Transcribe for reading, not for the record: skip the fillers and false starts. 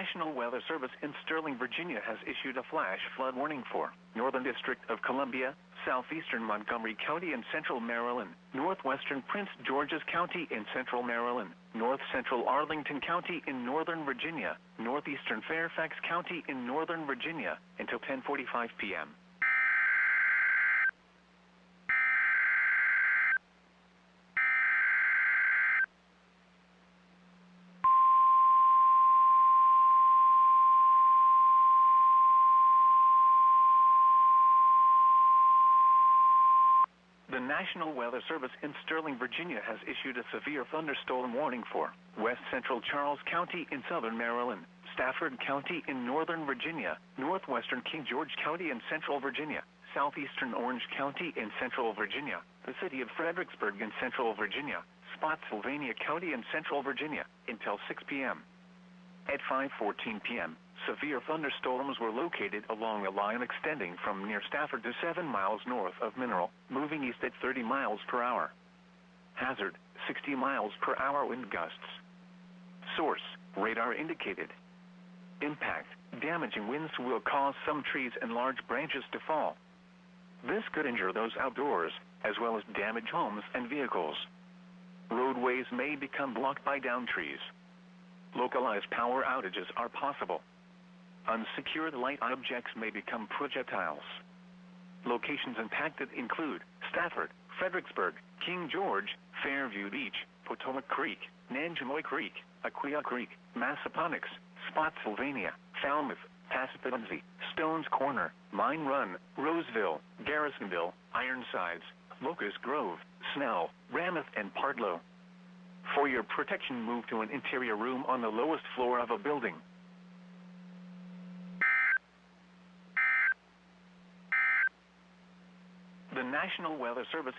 National Weather Service in Sterling, Virginia has issued a flash flood warning for Northern District of Columbia, Southeastern Montgomery County in central Maryland, Northwestern Prince George's County in central Maryland, North Central Arlington County in northern Virginia, Northeastern Fairfax County in northern Virginia, until 10:45 p.m. The National Weather Service in Sterling, Virginia has issued a severe thunderstorm warning for West Central Charles County in southern Maryland, Stafford County in northern Virginia, Northwestern King George County in central Virginia, Southeastern Orange County in central Virginia, the city of Fredericksburg in central Virginia, Spotsylvania County in central Virginia, until 6 p.m. At 5:14 p.m., severe thunderstorms were located along a line extending from near Stafford to 7 miles north of Mineral, moving east at 30 miles per hour. Hazard, 60 miles per hour wind gusts. Source, radar indicated. Impact, damaging winds will cause some trees and large branches to fall. This could injure those outdoors, as well as damage homes and vehicles. Roadways may become blocked by downed trees. Localized power outages are possible. Unsecured light objects may become projectiles. Locations impacted include Stafford, Fredericksburg, King George, Fairview Beach, Potomac Creek, Nanjemoy Creek, Aquia Creek, Massaponax, Spotsylvania, Falmouth, Passipenzie, Stones Corner, Mine Run, Roseville, Garrisonville, Ironsides, Locust Grove, Snell, Rameth, and Pardlow. For your protection, move to an interior room on the lowest floor of a building. The National Weather Service